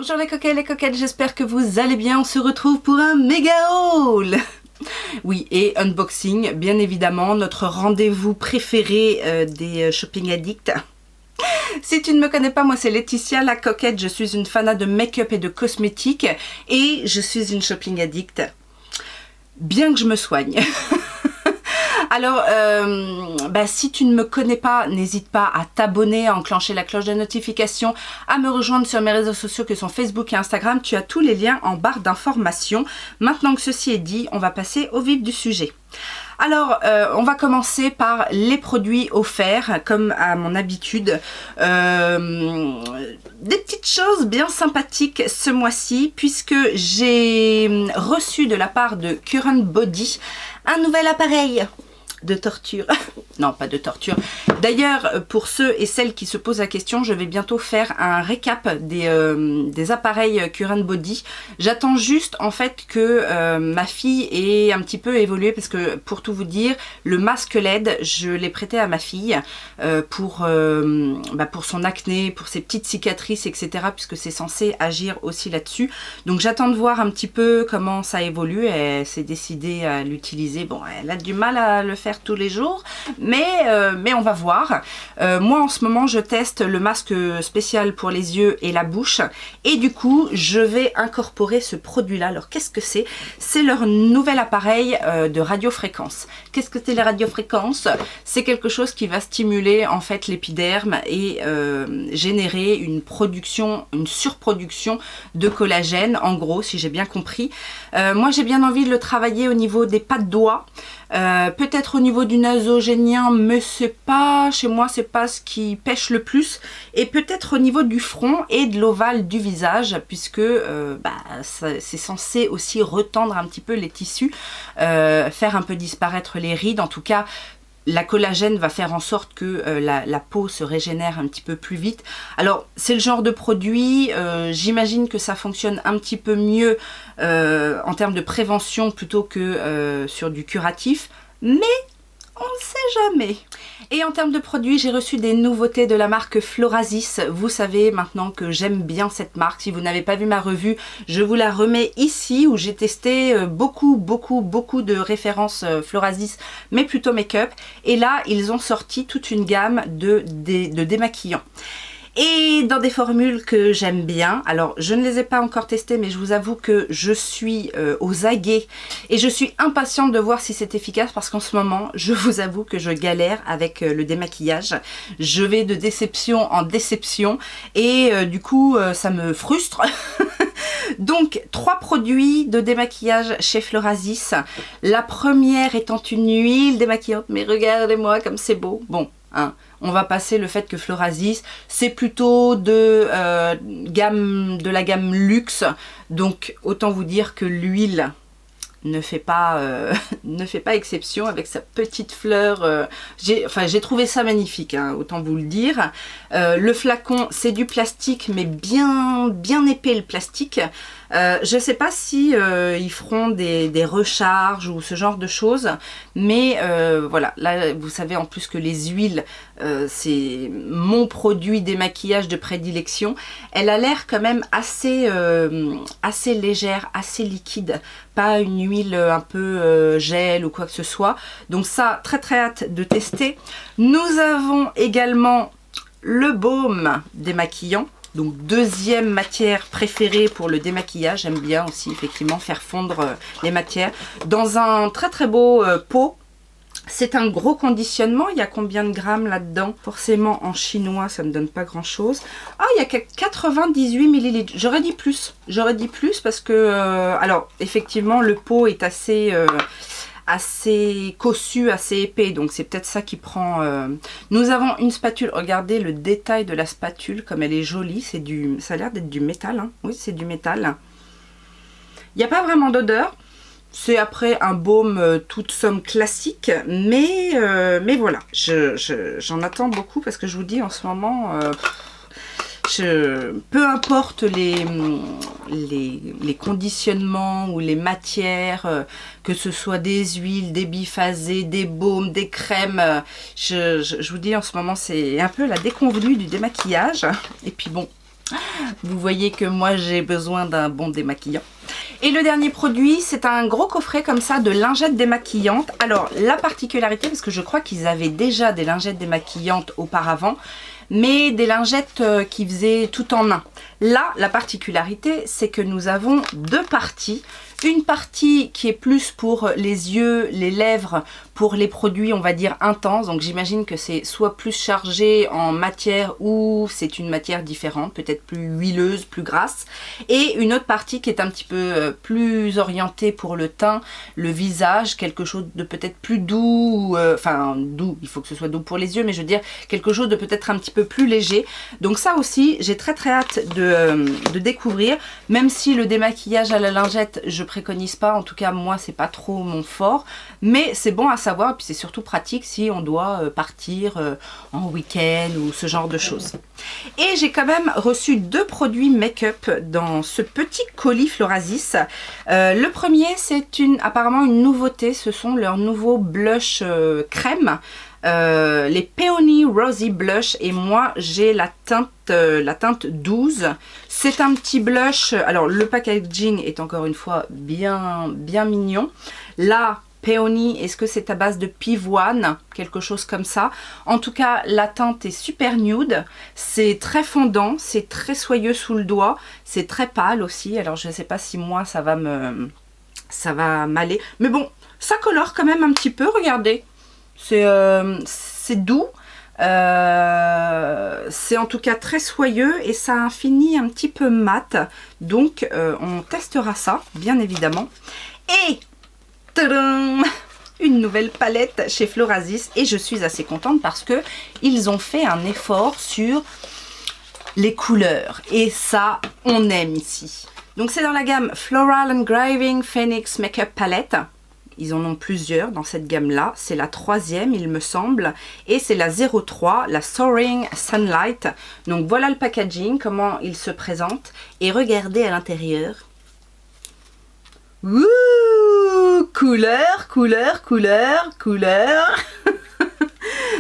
Bonjour les coquets et les coquettes, j'espère que vous allez bien. On se retrouve pour un méga haul. Oui, et unboxing, bien évidemment, notre rendez-vous préféré des shopping addicts. Si tu ne me connais pas, moi c'est Laetitia, la coquette. Je suis une fanat de make-up et de cosmétiques et je suis une shopping addict. Bien que je me soigne. Alors, si tu ne me connais pas, n'hésite pas à t'abonner, à enclencher la cloche de notification, à me rejoindre sur mes réseaux sociaux que sont Facebook et Instagram. Tu as tous les liens en barre d'informations. Maintenant que ceci est dit, on va passer au vif du sujet. Alors, on va commencer par les produits offerts, comme à mon habitude. Des petites choses bien sympathiques ce mois-ci, puisque j'ai reçu de la part de Current Body un nouvel appareil de torture. Non, pas de torture. D'ailleurs, pour ceux et celles qui se posent la question, je vais bientôt faire un récap des appareils Current Body. J'attends juste en fait que ma fille ait un petit peu évolué, parce que pour tout vous dire, le masque LED, je l'ai prêté à ma fille pour son acné, pour ses petites cicatrices, etc. puisque c'est censé agir aussi là-dessus. Donc j'attends de voir un petit peu comment ça évolue. Elle s'est décidée à l'utiliser. Bon, elle a du mal à le faire tous les jours, mais on va voir. Moi en ce moment je teste le masque spécial pour les yeux et la bouche, et du coup je vais incorporer ce produit là. Alors qu'est-ce que c'est? C'est leur nouvel appareil de radiofréquence. Qu'est-ce que c'est les radiofréquences? C'est quelque chose qui va stimuler en fait l'épiderme et générer une surproduction de collagène, en gros, si j'ai bien compris. Moi j'ai bien envie de le travailler au niveau des pas de doigts. Peut-être au niveau du nasogénien, mais c'est pas, chez moi c'est pas ce qui pêche le plus, et peut-être au niveau du front et de l'ovale du visage, puisque c'est censé aussi retendre un petit peu les tissus, faire un peu disparaître les rides. En tout cas, la collagène va faire en sorte que la peau se régénère un petit peu plus vite. Alors c'est le genre de produit, j'imagine que ça fonctionne un petit peu mieux en termes de prévention plutôt que sur du curatif, mais on ne sait jamais. Et en termes de produits, j'ai reçu des nouveautés de la marque Florasis. Vous savez maintenant que j'aime bien cette marque. Si vous n'avez pas vu ma revue, je vous la remets ici, où j'ai testé beaucoup de références Florasis, mais plutôt make-up. Et là, ils ont sorti toute une gamme de démaquillants. Et dans des formules que j'aime bien. Alors je ne les ai pas encore testées, mais je vous avoue que je suis aux aguets et je suis impatiente de voir si c'est efficace, parce qu'en ce moment je vous avoue que je galère avec le démaquillage. Je vais de déception en déception et du coup ça me frustre. Donc 3 produits de démaquillage chez Florasis. La première étant une huile démaquillante, mais regardez-moi comme c'est beau. Bon, hein, on va passer le fait que Florasis, c'est plutôt de la gamme luxe. Donc autant vous dire que l'huile ne fait pas exception avec sa petite fleur. J'ai trouvé ça magnifique, hein, autant vous le dire. Le flacon, c'est du plastique, mais bien épais le plastique. Je ne sais pas si ils feront des recharges ou ce genre de choses, mais voilà, là vous savez en plus que les huiles, c'est mon produit démaquillage de prédilection. Elle a l'air quand même assez légère, assez liquide, pas une huile un peu gel ou quoi que ce soit. Donc ça, très hâte de tester. Nous avons également le baume démaquillant. Donc deuxième matière préférée pour le démaquillage. J'aime bien aussi effectivement faire fondre les matières dans un très beau pot. C'est un gros conditionnement. Il y a combien de grammes là-dedans? Forcément en chinois ça ne donne pas grand chose. Ah, il y a 98 millilitres. J'aurais dit plus parce que alors effectivement le pot est assez cossu, assez épais, donc c'est peut-être ça qui prend. Nous avons une spatule. Regardez le détail de la spatule, comme elle est jolie. Ça a l'air d'être du métal, hein. Oui, c'est du métal. Il n'y a pas vraiment d'odeur. C'est après un baume toute somme classique, mais voilà, j'en attends beaucoup, parce que je vous dis en ce moment, peu importe les conditionnements ou les matières, que ce soit des huiles, des biphasés, des baumes, des crèmes, je vous dis en ce moment c'est un peu la déconvenue du démaquillage. Et puis bon, Vous voyez que moi j'ai besoin d'un bon démaquillant. Et le dernier produit, c'est un gros coffret comme ça de lingettes démaquillantes. Alors la particularité, parce que je crois qu'ils avaient déjà des lingettes démaquillantes auparavant, mais des lingettes qui faisaient tout en un. Là, la particularité, c'est que nous avons deux parties. Une partie qui est plus pour les yeux, les lèvres, pour les produits, on va dire, intenses. Donc j'imagine que c'est soit plus chargé en matière ou c'est une matière différente, peut-être plus huileuse, plus grasse. Et une autre partie qui est un petit peu plus orientée pour le teint, le visage, quelque chose de peut-être plus doux, enfin doux, il faut que ce soit doux pour les yeux, mais je veux dire quelque chose de peut-être un petit peu plus léger. Donc ça aussi, j'ai très hâte de découvrir, même si le démaquillage à la lingette, je préconise pas, en tout cas moi c'est pas trop mon fort, mais c'est bon à savoir, et puis c'est surtout pratique si on doit partir en week-end ou ce genre de choses. Et j'ai quand même reçu deux produits make-up dans ce petit colis Florasis. Le premier, c'est apparemment une nouveauté, ce sont leurs nouveaux blush crème. Les Peony Rosy Blush, et moi j'ai la teinte 12. C'est un petit blush, alors le packaging est encore une fois bien mignon. Là, Peony, est-ce que c'est à base de pivoine, quelque chose comme ça? En tout cas, la teinte est super nude, c'est très fondant, c'est très soyeux sous le doigt, c'est très pâle aussi, alors je ne sais pas si moi ça va m'aller, mais bon, ça colore quand même un petit peu, regardez. C'est doux, c'est en tout cas très soyeux et ça a un fini un petit peu mat. Donc on testera ça, bien évidemment. Et tadam, une nouvelle palette chez Florasis, et je suis assez contente parce que ils ont fait un effort sur les couleurs. Et ça, on aime ici. Donc c'est dans la gamme Floral Engraving Phoenix Makeup Palette. Ils en ont plusieurs dans cette gamme-là. C'est la troisième, il me semble. Et c'est la 03, la Soaring Sunlight. Donc voilà le packaging, comment il se présente. Et regardez à l'intérieur. Ouh, couleur, couleur, couleur, couleur.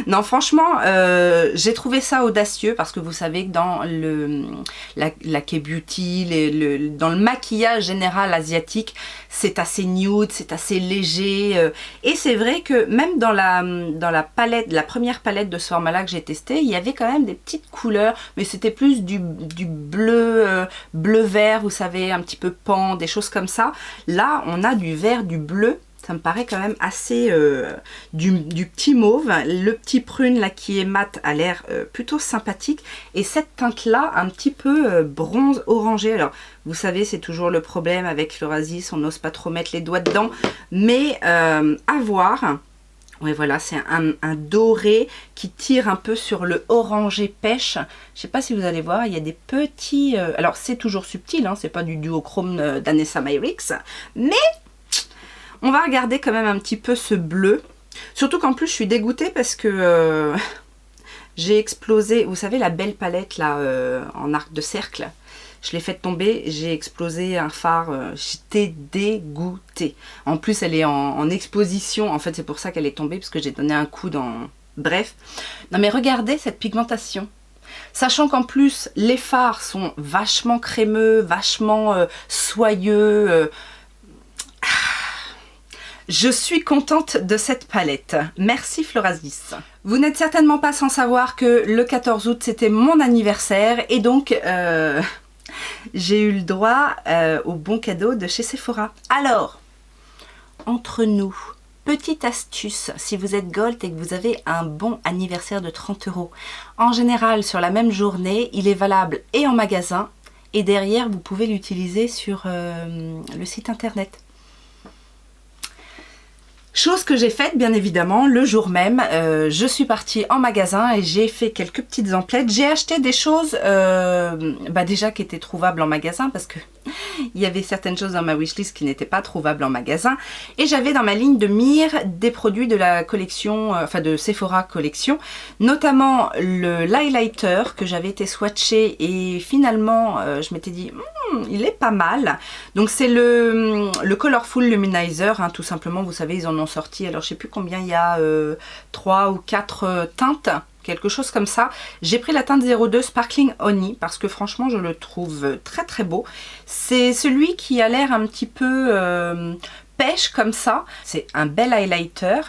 Non, franchement, j'ai trouvé ça audacieux parce que vous savez que dans la K-beauty, dans le maquillage général asiatique, c'est assez nude, c'est assez léger. Et c'est vrai que même dans la palette, la première palette de ce format-là que j'ai testé, il y avait quand même des petites couleurs, mais c'était plus du bleu, bleu-vert, vous savez, un petit peu pan, des choses comme ça. Là, on a du vert, du bleu. Ça me paraît quand même assez du petit mauve. Le petit prune là qui est mat a l'air plutôt sympathique. Et cette teinte là un petit peu bronze orangé. Alors vous savez, c'est toujours le problème avec Florasis, on n'ose pas trop mettre les doigts dedans. Mais à voir. Ouais, voilà, c'est un doré qui tire un peu sur le orangé pêche. Je sais pas si vous allez voir, il y a des petits... alors c'est toujours subtil, hein, c'est pas du duochrome d'Anessa Myrix. Mais... on va regarder quand même un petit peu ce bleu. Surtout qu'en plus, je suis dégoûtée parce que j'ai explosé... vous savez, la belle palette là en arc de cercle. Je l'ai fait tomber, j'ai explosé un fard. J'étais dégoûtée. En plus, elle est en exposition. En fait, c'est pour ça qu'elle est tombée, parce que j'ai donné un coup dans... bref. Non mais regardez cette pigmentation. Sachant qu'en plus, les fards sont vachement crémeux, vachement soyeux... je suis contente de cette palette. Merci Florasis. Vous n'êtes certainement pas sans savoir que le 14 août c'était mon anniversaire et donc j'ai eu le droit au bon cadeau de chez Sephora. Alors, entre nous, petite astuce, si vous êtes Gold et que vous avez un bon anniversaire de 30 €, en général sur la même journée, il est valable et en magasin et derrière vous pouvez l'utiliser sur le site internet. Chose que j'ai faite bien évidemment le jour même, je suis partie en magasin et j'ai fait quelques petites emplettes. J'ai acheté des choses déjà qui étaient trouvables en magasin parce que il y avait certaines choses dans ma wishlist qui n'étaient pas trouvables en magasin. Et j'avais dans ma ligne de mire des produits de la collection, de Sephora collection, notamment l'highlighter que j'avais été swatché et finalement je m'étais dit il est pas mal. Donc c'est le Colorful Luminizer, hein, tout simplement, vous savez ils en ont sorti, alors je sais plus combien il y a, 3 ou 4 teintes. quelque chose comme ça. J'ai pris la teinte 02 Sparkling Honey parce que franchement je le trouve très très beau. C'est celui qui a l'air un petit peu pêche comme ça. C'est un bel highlighter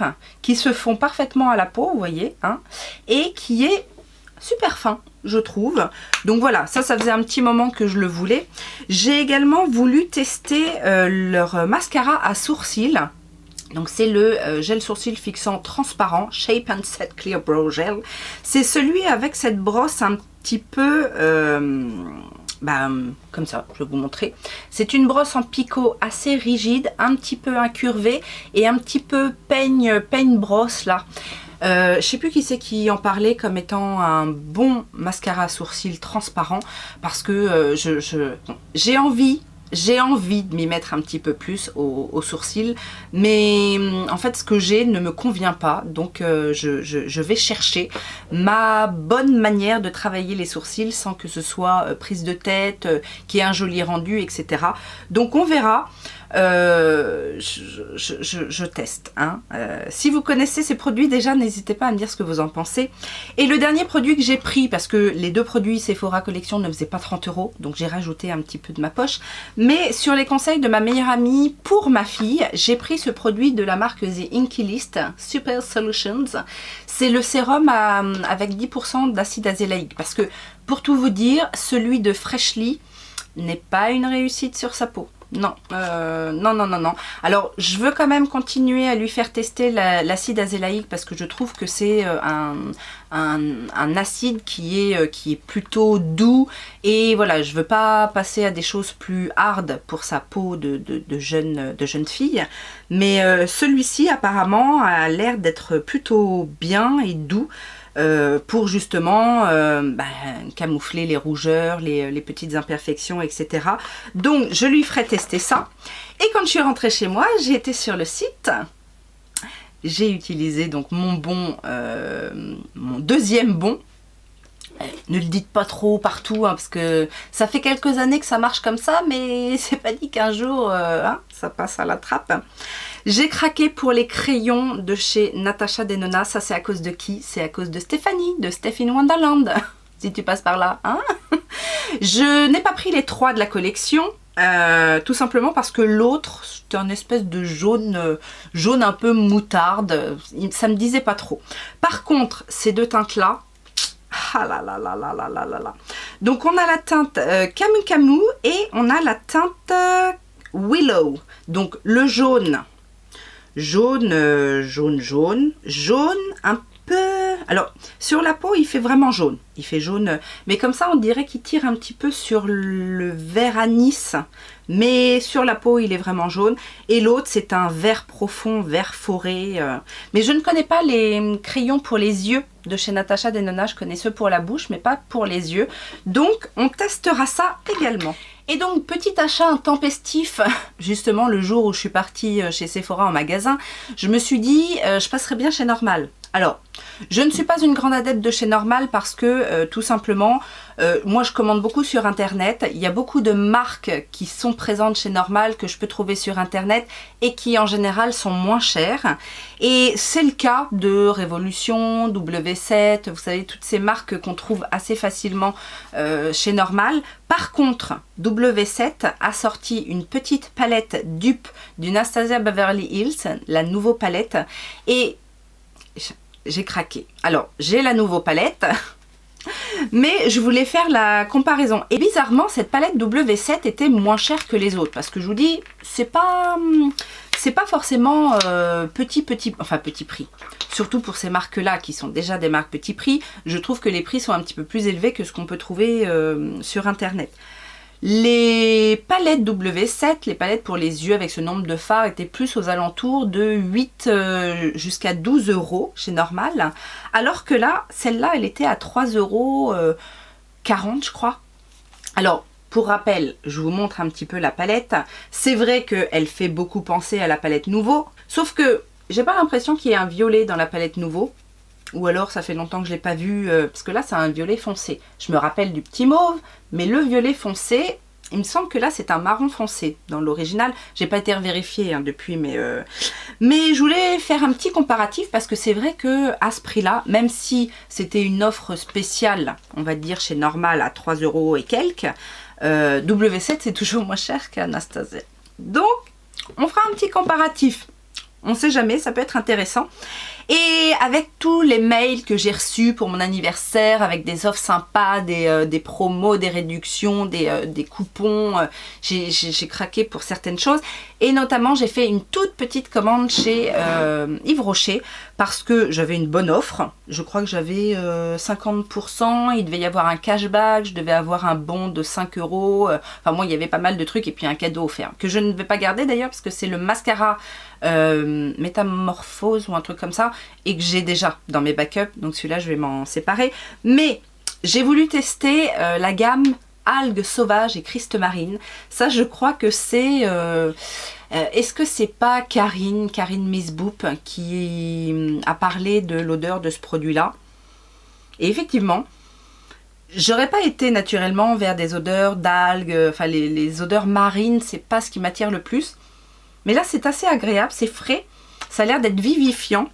qui se fond parfaitement à la peau, vous voyez, hein, et qui est super fin, je trouve. Donc voilà, ça faisait un petit moment que je le voulais. J'ai également voulu tester leur mascara à sourcils. Donc c'est le gel sourcil fixant transparent Shape and Set Clear Brow Gel. C'est celui avec cette brosse un petit peu comme ça, je vais vous montrer. C'est une brosse en picot assez rigide, un petit peu incurvée et un petit peu peigne brosse là. Je sais plus qui c'est qui en parlait comme étant un bon mascara à sourcils transparent parce que j'ai envie de m'y mettre un petit peu plus aux sourcils, mais en fait ce que j'ai ne me convient pas, donc je vais chercher ma bonne manière de travailler les sourcils sans que ce soit prise de tête, qui ait un joli rendu, etc. Donc on verra. Je teste, hein. Si vous connaissez ces produits déjà, n'hésitez pas à me dire ce que vous en pensez. Et le dernier produit que j'ai pris, parce que les deux produits Sephora Collection ne faisaient pas 30 €, donc j'ai rajouté un petit peu de ma poche, mais sur les conseils de ma meilleure amie pour ma fille, j'ai pris ce produit de la marque The Inkey List Super Solutions. C'est le sérum avec 10% d'acide azélaïque, parce que pour tout vous dire, celui de Freshly n'est pas une réussite sur sa peau. Non, non. Alors, je veux quand même continuer à lui faire tester l'acide azélaïque parce que je trouve que c'est un acide qui est plutôt doux. Et voilà, je veux pas passer à des choses plus hard pour sa peau de jeune fille. Mais celui-ci, apparemment, a l'air d'être plutôt bien et doux. Pour justement camoufler les rougeurs, les petites imperfections, etc. Donc je lui ferai tester ça. Et quand je suis rentrée chez moi, j'ai été sur le site. J'ai utilisé donc mon deuxième bon. Ne le dites pas trop partout, hein, parce que ça fait quelques années que ça marche comme ça, mais c'est pas dit qu'un jour ça passe à la trappe. J'ai craqué pour les crayons de chez Natasha Denona. Ça, c'est à cause de qui? C'est à cause de Stéphanie, de Steph in Wonderland. Si tu passes par là, hein. Je n'ai pas pris les 3 de la collection, tout simplement parce que l'autre, c'était un espèce de jaune un peu moutarde. Ça me disait pas trop. Par contre, ces deux teintes-là, ah là là là là là là là là. Donc, on a la teinte Camu Camu et on a la teinte Willow. Donc, le jaune un peu... Alors, sur la peau, il fait vraiment jaune. Il fait jaune, mais comme ça, on dirait qu'il tire un petit peu sur le vert anis. Mais sur la peau, il est vraiment jaune. Et l'autre, c'est un vert profond, vert forêt. Mais je ne connais pas les crayons pour les yeux de chez Natasha Denona. Je connais ceux pour la bouche, mais pas pour les yeux. Donc, on testera ça également. Et donc, petit achat intempestif, justement le jour où je suis partie chez Sephora en magasin, je me suis dit, je passerai bien chez Normal. Alors, je ne suis pas une grande adepte de chez Normal parce que, tout simplement, moi je commande beaucoup sur internet. Il y a beaucoup de marques qui sont présentes chez Normal que je peux trouver sur internet et qui en général sont moins chères. Et c'est le cas de Révolution, W7, vous savez, toutes ces marques qu'on trouve assez facilement chez Normal. Par contre, W7 a sorti une petite palette dupe d'une Anastasia Beverly Hills, la nouvelle palette, et j'ai craqué. Alors, j'ai la nouvelle palette, mais je voulais faire la comparaison. Et bizarrement, cette palette W7 était moins chère que les autres, parce que je vous dis, c'est pas forcément petit prix. Surtout pour ces marques-là, qui sont déjà des marques petit prix, je trouve que les prix sont un petit peu plus élevés que ce qu'on peut trouver sur internet. Les palettes W7, les palettes pour les yeux avec ce nombre de fards, étaient plus aux alentours de 8 jusqu'à 12 € chez Normal. Alors que là, celle-là, elle était à 3,40 € je crois. Alors, pour rappel, je vous montre un petit peu la palette. C'est vrai qu'elle fait beaucoup penser à la palette Nouveau, sauf que j'ai pas l'impression qu'il y ait un violet dans la palette Nouveau. Ou alors ça fait longtemps que je ne l'ai pas vu, parce que là c'est un violet foncé. Je me rappelle du petit mauve, mais le violet foncé, Il me semble que là c'est un marron foncé dans l'original. J'ai pas été vérifiée hein, depuis, mais je voulais faire un petit comparatif parce que c'est vrai que à ce prix-là, même si c'était une offre spéciale, on va dire chez Normal à 3 € et quelques, W7 c'est toujours moins cher qu'Anastasia. Donc on fera un petit comparatif. On sait jamais, ça peut être intéressant. Et avec tous les mails que j'ai reçus pour mon anniversaire, avec des offres sympas, des promos, des réductions, des coupons, j'ai craqué pour certaines choses. Et notamment, j'ai fait une toute petite commande chez Yves Rocher parce que j'avais une bonne offre. Je crois que j'avais 50%, il devait y avoir un cashback, je devais avoir un bon de 5 €. Enfin, moi, il y avait pas mal de trucs et puis un cadeau offert que je ne vais pas garder d'ailleurs parce que c'est le mascara Métamorphose ou un truc comme ça et que j'ai déjà dans mes backups, donc celui-là je vais m'en séparer. Mais j'ai voulu tester la gamme Algues Sauvages et Christ Marine. Ça je crois que c'est est-ce que c'est pas Karine Miss Boop qui a parlé de l'odeur de ce produit là? Et effectivement, j'aurais pas été naturellement vers des odeurs d'algues, enfin les odeurs marines, c'est pas ce qui m'attire le plus. Mais là, c'est assez agréable, c'est frais, ça a l'air d'être vivifiant.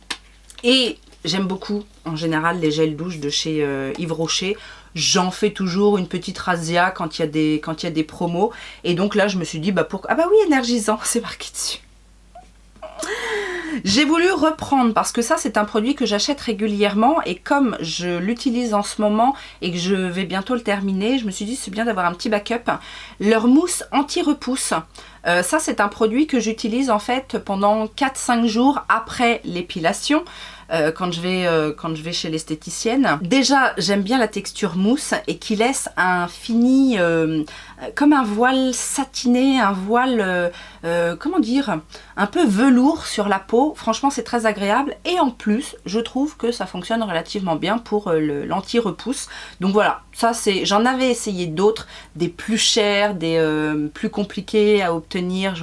Et j'aime beaucoup, en général, les gels douche de chez Yves Rocher. J'en fais toujours une petite razzia quand il y a des promos. Et donc là, je me suis dit, bah pourquoi... Ah bah oui, énergisant, c'est marqué dessus. J'ai voulu reprendre parce que ça c'est un produit que j'achète régulièrement et comme je l'utilise en ce moment et que je vais bientôt le terminer, je me suis dit c'est bien d'avoir un petit backup. Leur mousse anti-repousse, ça c'est un produit que j'utilise en fait pendant 4-5 jours après l'épilation. Quand je vais chez l'esthéticienne. Déjà, j'aime bien la texture mousse et qui laisse un fini, comme un voile satiné, un voile, comment dire, un peu velours sur la peau. Franchement, c'est très agréable. Et en plus, je trouve que ça fonctionne relativement bien pour l'anti-repousse. Donc voilà, ça c'est, j'en avais essayé d'autres, des plus chers, des plus compliqués à obtenir.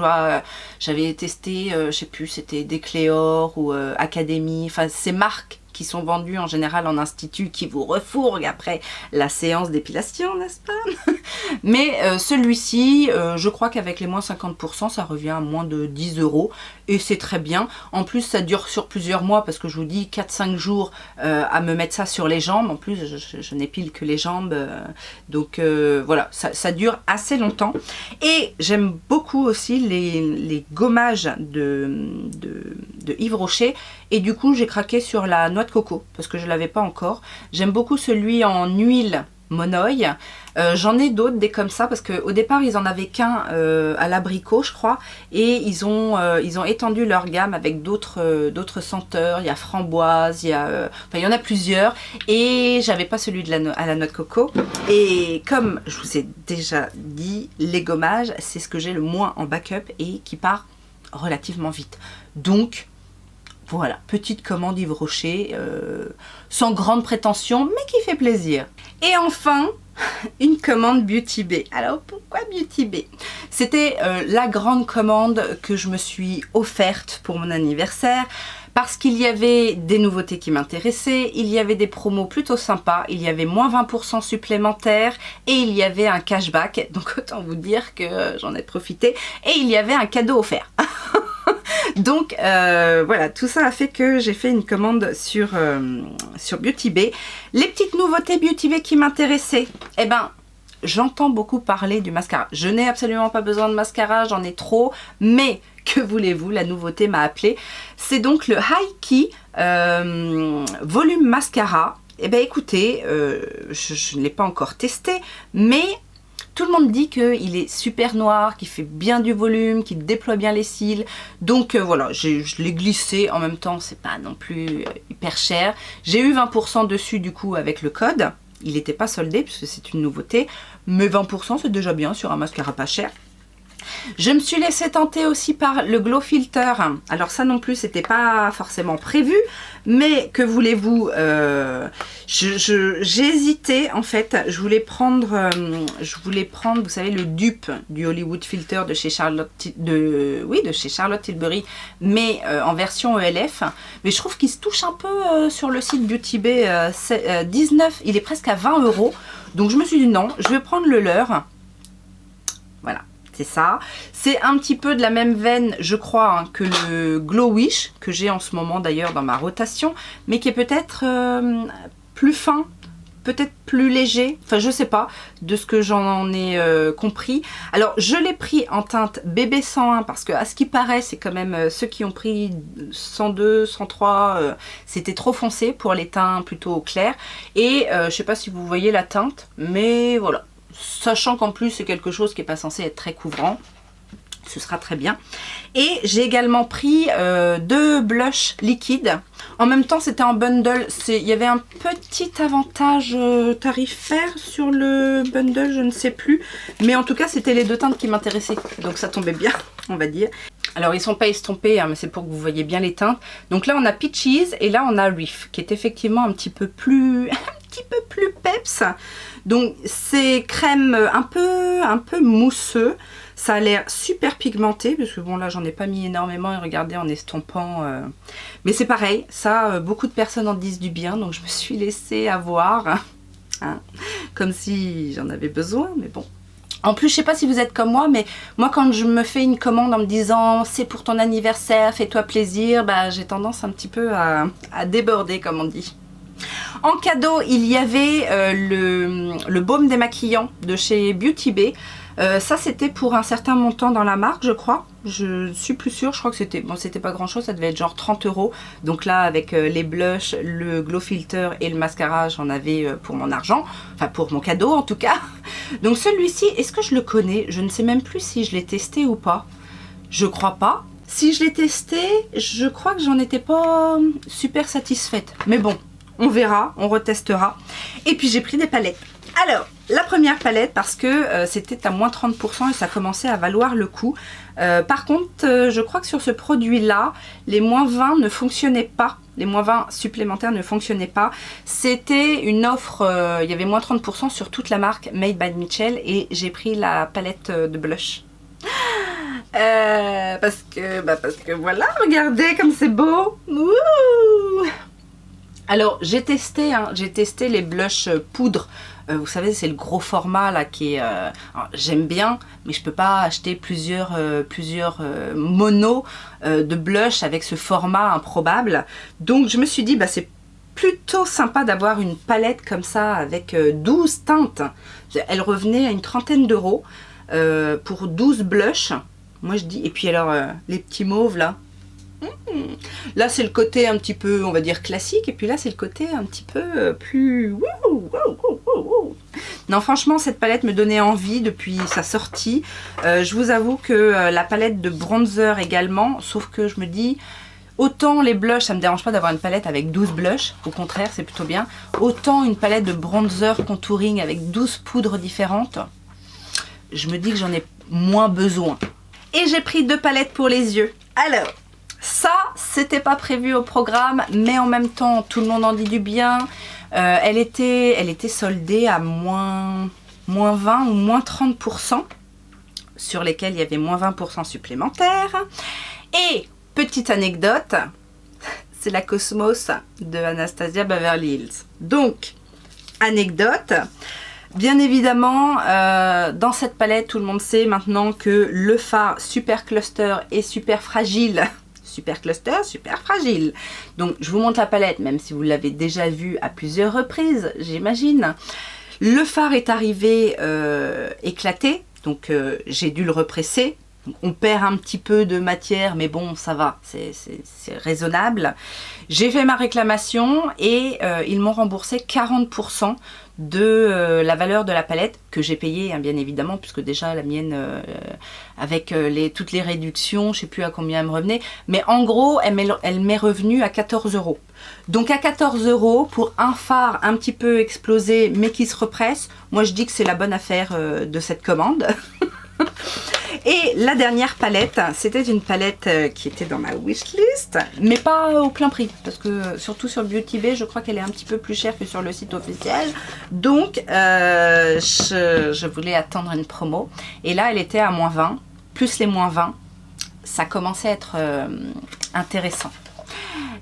J'avais testé, je sais plus, c'était Decléor ou Academy, enfin ces marques qui sont vendues en général en institut qui vous refourguent après la séance d'épilation, n'est-ce pas? Mais celui-ci, je crois qu'avec les moins 50%, ça revient à moins de 10 € et c'est très bien. En plus, ça dure sur plusieurs mois parce que je vous dis 4-5 jours à me mettre ça sur les jambes. En plus, je n'épile que les jambes. Donc voilà, ça dure assez longtemps. Et j'aime beaucoup aussi les gommages de Yves Rocher. Et du coup, j'ai craqué sur la noix de coco parce que je ne l'avais pas encore. J'aime beaucoup celui en huile monoï. J'en ai d'autres des comme ça parce qu'au départ ils en avaient qu'un à l'abricot je crois et ils ont étendu leur gamme avec d'autres senteurs. Il y a framboise, il y en a plusieurs et j'avais pas celui à la noix de coco. Et comme je vous ai déjà dit, les gommages c'est ce que j'ai le moins en backup et qui part relativement vite. Donc voilà, petite commande Yves Rocher, sans grande prétention, mais qui fait plaisir. Et enfin, une commande Beauty Bay. Alors pourquoi Beauty Bay? C'était la grande commande que je me suis offerte pour mon anniversaire, parce qu'il y avait des nouveautés qui m'intéressaient, il y avait des promos plutôt sympas, il y avait moins 20% supplémentaires et il y avait un cashback, donc autant vous dire que j'en ai profité, et il y avait un cadeau offert. Donc voilà, tout ça a fait que j'ai fait une commande sur Beauty Bay. Les petites nouveautés Beauty Bay qui m'intéressaient, eh ben, j'entends beaucoup parler du mascara. Je n'ai absolument pas besoin de mascara, j'en ai trop, mais que voulez-vous, la nouveauté m'a appelée. C'est donc le High Key Volume Mascara. Eh ben écoutez, je ne l'ai pas encore testé, mais tout le monde dit qu'il est super noir, qu'il fait bien du volume, qu'il déploie bien les cils. Donc voilà, je l'ai glissé. En même temps, c'est pas non plus hyper cher. J'ai eu 20% dessus du coup avec le code. Il n'était pas soldé puisque c'est une nouveauté. Mais 20% c'est déjà bien sur un mascara pas cher. Je me suis laissée tenter aussi par le Glow Filter. Alors ça non plus, c'était pas forcément prévu, mais que voulez-vous, j'ai hésité en fait. Je voulais prendre, vous savez, le dupe du Hollywood Filter de chez Charlotte Tilbury, mais en version ELF. Mais je trouve qu'il se touche un peu sur le site Beauty Bay. 19, il est presque à 20 €. Donc je me suis dit non, je vais prendre le leur. Voilà, c'est ça. C'est un petit peu de la même veine, je crois, hein, que le Glow Wish, que j'ai en ce moment d'ailleurs dans ma rotation, mais qui est peut-être plus fin, peut-être plus léger, enfin je sais pas, de ce que j'en ai compris. Alors je l'ai pris en teinte bébé 101 parce que à ce qui paraît c'est quand même ceux qui ont pris 102, 103, c'était trop foncé pour les teints plutôt clairs. Et je sais pas si vous voyez la teinte, mais voilà. Sachant qu'en plus c'est quelque chose qui n'est pas censé être très couvrant, ce sera très bien. Et j'ai également pris 2 blushs liquides. En même temps c'était en bundle, il y avait un petit avantage tarifaire sur le bundle, je ne sais plus. Mais en tout cas c'était les 2 teintes qui m'intéressaient, donc ça tombait bien on va dire. Alors ils sont pas estompés, hein, mais c'est pour que vous voyez bien les teintes. Donc là on a Peaches et là on a Reef, qui est effectivement un petit peu plus peps. Donc c'est crème un peu mousseux. Ça a l'air super pigmenté, parce que bon là j'en ai pas mis énormément et regardez en estompant. Mais c'est pareil, ça beaucoup de personnes en disent du bien, donc je me suis laissée avoir. Hein, comme si j'en avais besoin, mais bon. En plus, je sais pas si vous êtes comme moi, mais moi quand je me fais une commande en me disant c'est pour ton anniversaire, fais-toi plaisir, bah j'ai tendance un petit peu à déborder comme on dit. En cadeau, il y avait le baume démaquillant de chez Beauty Bay. Ça c'était pour un certain montant dans la marque je crois, je suis plus sûre, je crois que c'était, bon c'était pas grand chose, ça devait être genre 30 €. Donc là avec les blushs, le glow filter et le mascara j'en avais pour mon argent, enfin pour mon cadeau en tout cas. Donc celui-ci, est-ce que je le connais? Je ne sais même plus si je l'ai testé ou pas, je crois pas. Si je l'ai testé, je crois que j'en étais pas super satisfaite, mais bon, on verra, on retestera. Et puis j'ai pris des palettes. Alors, la première palette parce que c'était à moins 30% et ça commençait à valoir le coup. Par contre, je crois que sur ce produit-là, les moins 20 ne fonctionnaient pas. Les moins 20 supplémentaires ne fonctionnaient pas. C'était une offre, il y avait moins 30% sur toute la marque Made by Mitchell et j'ai pris la palette de blush. Parce que voilà, regardez comme c'est beau. Ouh. Alors j'ai testé les blushs poudre. Vous savez c'est le gros format là qui est... j'aime bien mais je peux pas acheter plusieurs monos de blush avec ce format improbable. Donc je me suis dit bah c'est plutôt sympa d'avoir une palette comme ça avec 12 teintes. Elle revenait à une trentaine d'euros pour 12 blushs. Moi je dis, et puis alors les petits mauves là. Là c'est le côté un petit peu on va dire classique et puis là c'est le côté un petit peu plus... Non franchement cette palette me donnait envie depuis sa sortie. Je vous avoue que la palette de bronzer également, sauf que je me dis autant les blushs ça me dérange pas d'avoir une palette avec 12 blushs, au contraire c'est plutôt bien, autant une palette de bronzer contouring avec 12 poudres différentes, je me dis que j'en ai moins besoin. Et j'ai pris 2 palettes pour les yeux. Alors ça, c'était pas prévu au programme, mais en même temps, tout le monde en dit du bien. Elle était soldée à moins 20 ou moins 30%, sur lesquels il y avait moins 20% supplémentaires. Et, petite anecdote, c'est la Cosmos de Anastasia Beverly Hills. Donc, anecdote... Bien évidemment, dans cette palette, tout le monde sait maintenant que le fard Super Cluster est super fragile. Super Cluster, super fragile. Donc, je vous montre la palette, même si vous l'avez déjà vue à plusieurs reprises, j'imagine. Le fard est arrivé éclaté, donc j'ai dû le represser. Donc, on perd un petit peu de matière, mais bon, ça va, c'est raisonnable. J'ai fait ma réclamation et ils m'ont remboursé 40% de la valeur de la palette que j'ai payée hein, bien évidemment puisque déjà la mienne avec toutes les réductions je sais plus à combien elle me revenait mais en gros elle m'est revenue à 14 €. Donc à 14 € pour un fard un petit peu explosé mais qui se represse, moi je dis que c'est la bonne affaire de cette commande. Et la dernière palette, c'était une palette qui était dans ma wishlist, mais pas au plein prix, parce que surtout sur Beauty Bay, je crois qu'elle est un petit peu plus chère que sur le site officiel. Donc, je voulais attendre une promo. Et là, elle était à moins 20, plus les moins 20. Ça commençait à être intéressant.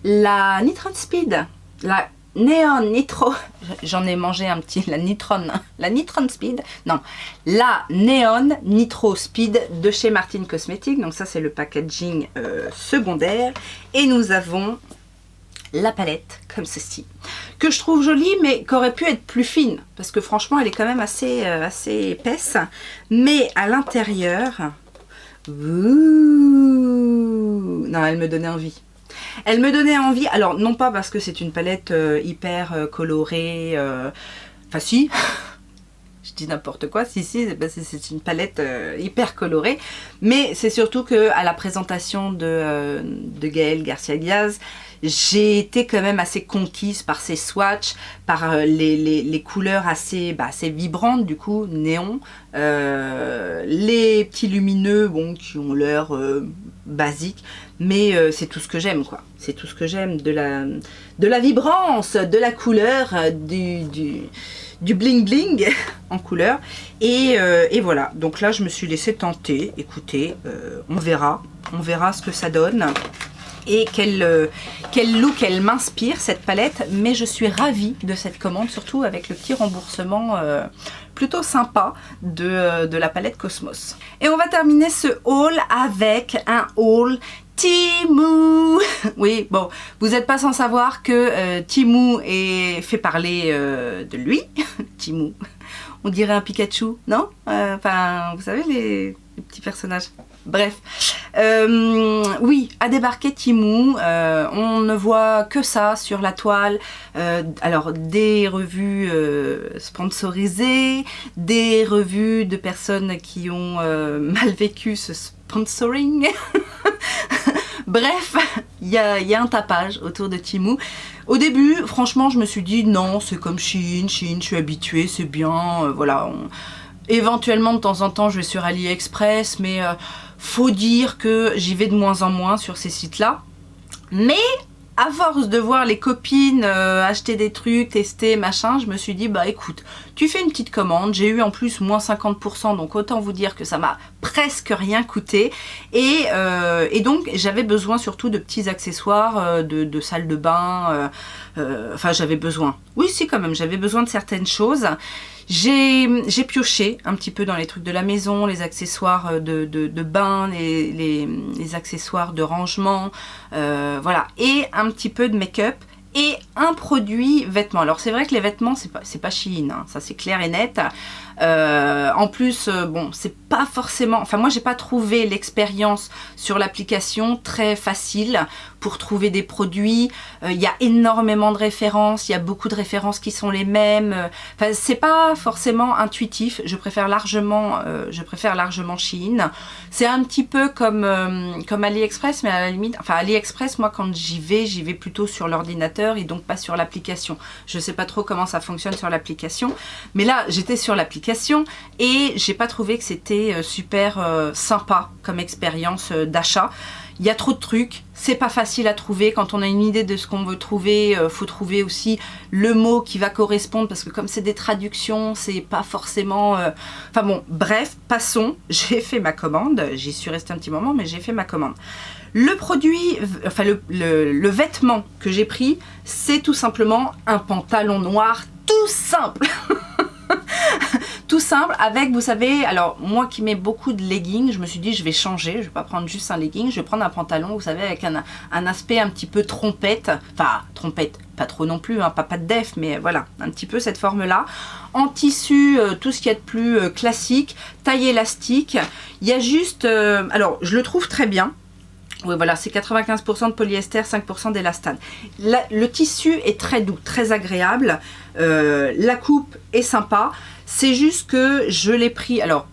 La Need for Speed, la Neon Nitro, j'en ai mangé un petit, la Nitron Speed, non, la Neon Nitro Speed de chez Martin Cosmetics. Donc ça c'est le packaging secondaire. Et nous avons la palette comme ceci, que je trouve jolie mais qui aurait pu être plus fine, parce que franchement elle est quand même assez épaisse. Mais à l'intérieur, non, elle me donnait envie. Elle me donnait envie, alors non pas parce que c'est une palette hyper colorée, enfin si, je dis n'importe quoi, si c'est parce que c'est une palette hyper colorée, mais c'est surtout que à la présentation de Gaël Garcia Diaz, j'ai été quand même assez conquise par ces swatchs, par les couleurs assez vibrantes, du coup, néon, les petits lumineux, bon, qui ont l'air basiques, mais c'est tout ce que j'aime, quoi. C'est tout ce que j'aime, de la vibrance, de la couleur, du bling bling en couleur, et voilà. Donc là, je me suis laissée tenter. Écoutez, on verra ce que ça donne. Et quel look elle m'inspire, cette palette. Mais je suis ravie de cette commande, surtout avec le petit remboursement plutôt sympa de la palette Cosmos. Et on va terminer ce haul avec un haul Temu. Oui, bon, vous n'êtes pas sans savoir que Temu fait parler de lui. Temu, on dirait un Pikachu, non? Enfin, vous savez, les petits personnages. Bref, oui, a débarqué Temu, on ne voit que ça sur la toile, alors des revues sponsorisées, des revues de personnes qui ont mal vécu ce sponsoring, bref, il y a un tapage autour de Temu. Au début, franchement, je me suis dit non, c'est comme Shein, je suis habituée, c'est bien, voilà. Éventuellement, de temps en temps, je vais sur AliExpress, mais faut dire que j'y vais de moins en moins sur ces sites-là. Mais à force de voir les copines acheter des trucs, tester, machin, je me suis dit, bah écoute, tu fais une petite commande. J'ai eu en plus moins 50%, donc autant vous dire que ça m'a presque rien coûté. Et donc, j'avais besoin surtout de petits accessoires, de salle de bain. Enfin, j'avais besoin. Oui, si, quand même, j'avais besoin de certaines choses. J'ai pioché un petit peu dans les trucs de la maison, les accessoires de bain, les accessoires de rangement, voilà, et un petit peu de make-up et un produit vêtements. Alors c'est vrai que les vêtements c'est pas Shein, hein, ça c'est clair et net. En plus, bon, c'est pas forcément... Enfin, moi, j'ai pas trouvé l'expérience sur l'application très facile pour trouver des produits. Il y a énormément de références, il y a beaucoup de références qui sont les mêmes. Enfin, c'est pas forcément intuitif. Je préfère largement Shein. C'est un petit peu comme AliExpress, mais à la limite... Enfin, AliExpress, moi, quand j'y vais plutôt sur l'ordinateur et donc pas sur l'application. Je sais pas trop comment ça fonctionne sur l'application. Mais là, j'étais sur l'application et j'ai pas trouvé que c'était super sympa comme expérience d'achat. Il y a trop de trucs, c'est pas facile à trouver. Quand on a une idée de ce qu'on veut trouver, faut trouver aussi le mot qui va correspondre, parce que comme c'est des traductions, c'est pas forcément... Enfin bon, bref, passons. J'ai fait ma commande, j'y suis restée un petit moment, mais j'ai fait ma commande. Le produit, enfin le vêtement que j'ai pris, c'est tout simplement un pantalon noir tout simple. Tout simple, avec, vous savez, alors moi qui mets beaucoup de leggings, je me suis dit je vais changer, je vais pas prendre juste un legging, je vais prendre un pantalon, vous savez, avec un aspect un petit peu trompette, enfin trompette, pas trop non plus, hein, pas de def, mais voilà, un petit peu cette forme-là, en tissu, tout ce qu'il y a de plus classique, taille élastique, il y a juste, alors je le trouve très bien. Oui, voilà, c'est 95% de polyester, 5% d'élastane. Le tissu est très doux, très agréable. La coupe est sympa. C'est juste que je l'ai pris, alors,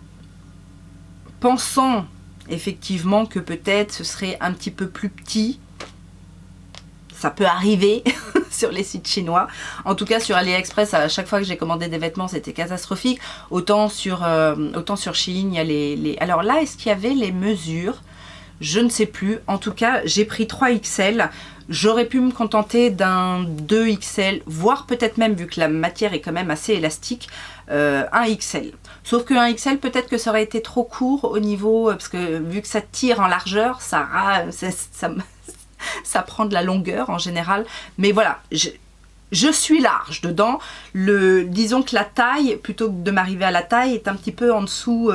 pensant effectivement que peut-être ce serait un petit peu plus petit. Ça peut arriver sur les sites chinois. En tout cas, sur AliExpress, à chaque fois que j'ai commandé des vêtements, c'était catastrophique. Autant sur Shein, il y a les... Alors là, est-ce qu'il y avait les mesures ? Je ne sais plus. En tout cas, j'ai pris 3XL. J'aurais pu me contenter d'un 2XL, voire peut-être même, vu que la matière est quand même assez élastique, un XL. Sauf que un XL, peut-être que ça aurait été trop court au niveau... Parce que vu que ça tire en largeur, ça prend de la longueur en général. Mais voilà, je suis large dedans. Disons que la taille, plutôt que de m'arriver à la taille, est un petit peu en dessous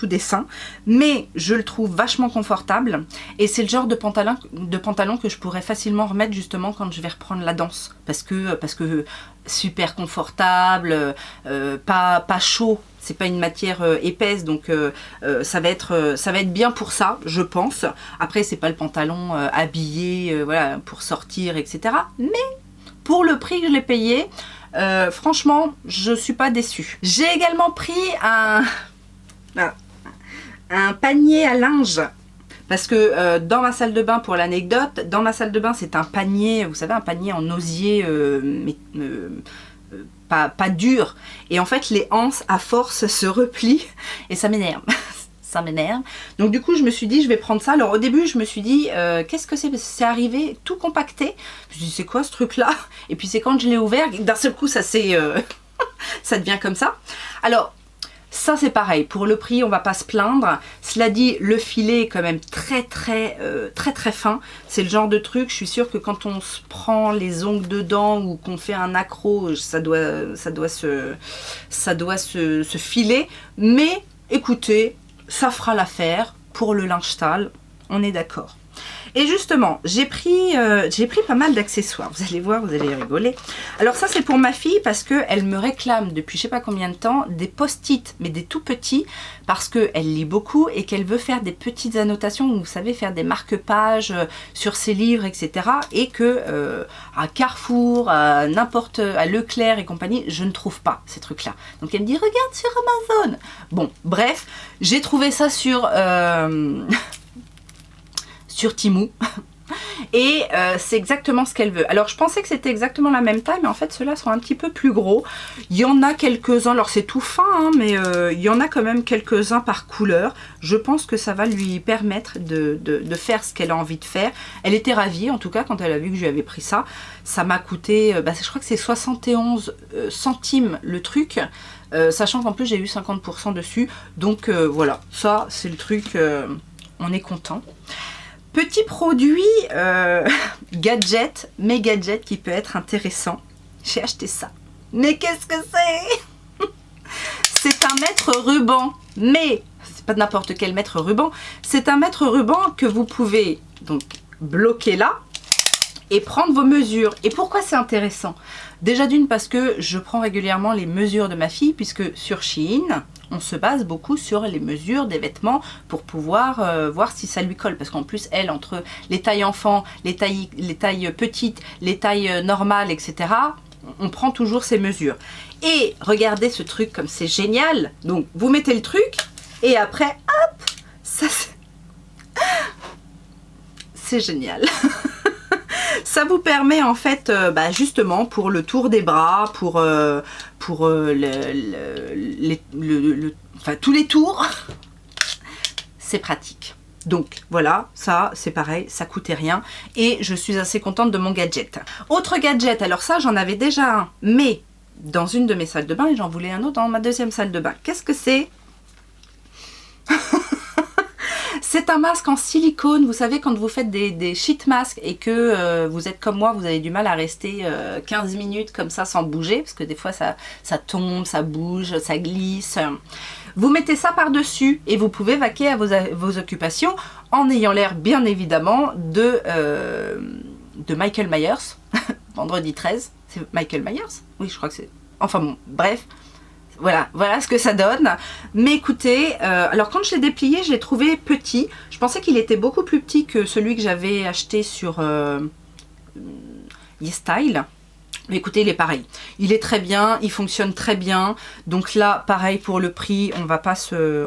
des seins. Mais je le trouve vachement confortable. Et c'est le genre de pantalon que je pourrais facilement remettre justement quand je vais reprendre la danse. Parce que super confortable, pas chaud. C'est pas une matière épaisse, donc ça va être bien pour ça, je pense. Après, c'est pas le pantalon habillé, voilà, pour sortir, etc. Mais pour le prix que je l'ai payé, franchement, je suis pas déçue. J'ai également pris un panier à linge. Parce que dans ma salle de bain, pour l'anecdote, dans ma salle de bain, c'est un panier, vous savez, un panier en osier, pas dur. Et en fait, les anses, à force, se replient. Et ça m'énerve. Ça m'énerve. Donc du coup, je me suis dit, je vais prendre ça. Alors au début, je me suis dit, qu'est-ce que c'est? C'est arrivé tout compacté. Je me suis dit, c'est quoi ce truc-là? Et puis c'est quand je l'ai ouvert, d'un seul coup, ça s'est... ça devient comme ça. Alors... ça c'est pareil, pour le prix on va pas se plaindre. Cela dit, le filet est quand même très fin. C'est le genre de truc, je suis sûre que quand on se prend les ongles dedans ou qu'on fait un accro, ça doit se filer. Mais écoutez, ça fera l'affaire pour le linge sale, on est d'accord. Et justement, j'ai pris pas mal d'accessoires. Vous allez voir, vous allez rigoler. Alors ça, c'est pour ma fille parce qu'elle me réclame depuis je sais pas combien de temps des post-it, mais des tout petits, parce qu'elle lit beaucoup et qu'elle veut faire des petites annotations, vous savez, faire des marque-pages sur ses livres, etc. Et que à Carrefour, à Leclerc et compagnie, je ne trouve pas ces trucs-là. Donc elle me dit, regarde sur Amazon. Bon, bref, j'ai trouvé ça sur... sur Temu et c'est exactement ce qu'elle veut. Alors je pensais que c'était exactement la même taille, mais en fait ceux-là sont un petit peu plus gros. Il y en a quelques-uns, alors c'est tout fin hein, mais il y en a quand même quelques-uns par couleur. Je pense que ça va lui permettre de faire ce qu'elle a envie de faire. Elle était ravie en tout cas quand elle a vu que je lui avais pris ça. Ça m'a coûté, je crois que c'est 71 centimes le truc, sachant qu'en plus j'ai eu 50% dessus. Donc voilà, ça c'est le truc, on est content. Petit produit gadget, mais gadget qui peut être intéressant. J'ai acheté ça. Mais qu'est-ce que c'est? C'est un mètre-ruban. Mais c'est pas n'importe quel mètre-ruban. C'est un mètre-ruban que vous pouvez donc bloquer là et prendre vos mesures. Et pourquoi c'est intéressant? Déjà d'une parce que je prends régulièrement les mesures de ma fille, puisque sur Shein, on se base beaucoup sur les mesures des vêtements pour pouvoir voir si ça lui colle. Parce qu'en plus, elle, entre les tailles enfants, les tailles petites, les tailles normales, etc., on prend toujours ces mesures. Et regardez ce truc comme c'est génial. Donc, vous mettez le truc et après, hop, ça c'est génial. Ça vous permet en fait, justement, pour le tour des bras, pour tous les tours, c'est pratique. Donc voilà, ça c'est pareil, ça coûtait rien et je suis assez contente de mon gadget. Autre gadget, alors ça j'en avais déjà un, mais dans une de mes salles de bain et j'en voulais un autre dans ma deuxième salle de bain. Qu'est-ce que c'est? C'est un masque en silicone, vous savez quand vous faites des sheet masks et que vous êtes comme moi, vous avez du mal à rester 15 minutes comme ça sans bouger, parce que des fois ça tombe, ça bouge, ça glisse. Vous mettez ça par-dessus et vous pouvez vaquer à vos occupations en ayant l'air bien évidemment de Michael Myers, vendredi 13, c'est Michael Myers? Oui je crois que c'est... Enfin bon, bref. Voilà ce que ça donne. Mais écoutez, alors quand je l'ai déplié, je l'ai trouvé petit. Je pensais qu'il était beaucoup plus petit que celui que j'avais acheté sur YesStyle. Mais écoutez, il est pareil. Il est très bien, il fonctionne très bien. Donc là, pareil pour le prix, on va pas se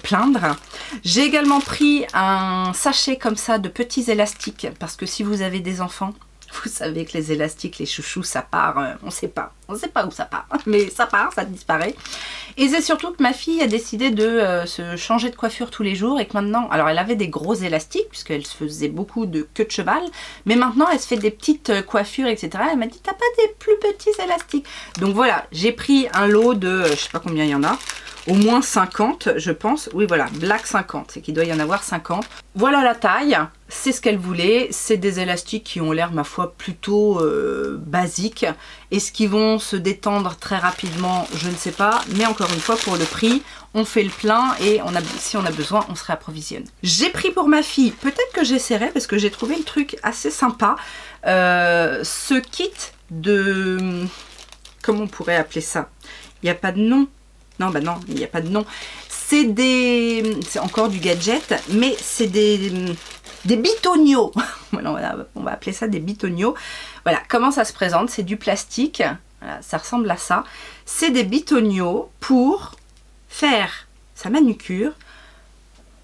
plaindre. J'ai également pris un sachet comme ça de petits élastiques. Parce que si vous avez des enfants... Vous savez que les élastiques, les chouchous, ça part, on sait pas où ça part, mais ça part, ça disparaît. Et c'est surtout que ma fille a décidé de se changer de coiffure tous les jours et que maintenant, alors elle avait des gros élastiques puisqu'elle se faisait beaucoup de queue de cheval, mais maintenant elle se fait des petites coiffures, etc. Elle m'a dit, t'as pas des plus petits élastiques? Donc voilà, j'ai pris un lot de, je sais pas combien il y en a, au moins 50, je pense. Oui, voilà, black 50, c'est qu'il doit y en avoir 50. Voilà la taille, c'est ce qu'elle voulait. C'est des élastiques qui ont l'air, ma foi, plutôt basiques. Est-ce qu'ils vont se détendre très rapidement? Je ne sais pas. Mais encore une fois, pour le prix, on fait le plein et si on a besoin, on se réapprovisionne. J'ai pris pour ma fille, peut-être que j'essaierai parce que j'ai trouvé le truc assez sympa. Ce kit de... Comment on pourrait appeler ça? Il n'y a pas de nom. Non, bah non, il n'y a pas de nom. C'est encore du gadget, mais c'est des bitoniaux. Voilà, on va appeler ça des bitoniaux. Voilà, comment ça se présente? C'est du plastique. Voilà, ça ressemble à ça. C'est des bitoniaux pour faire sa manucure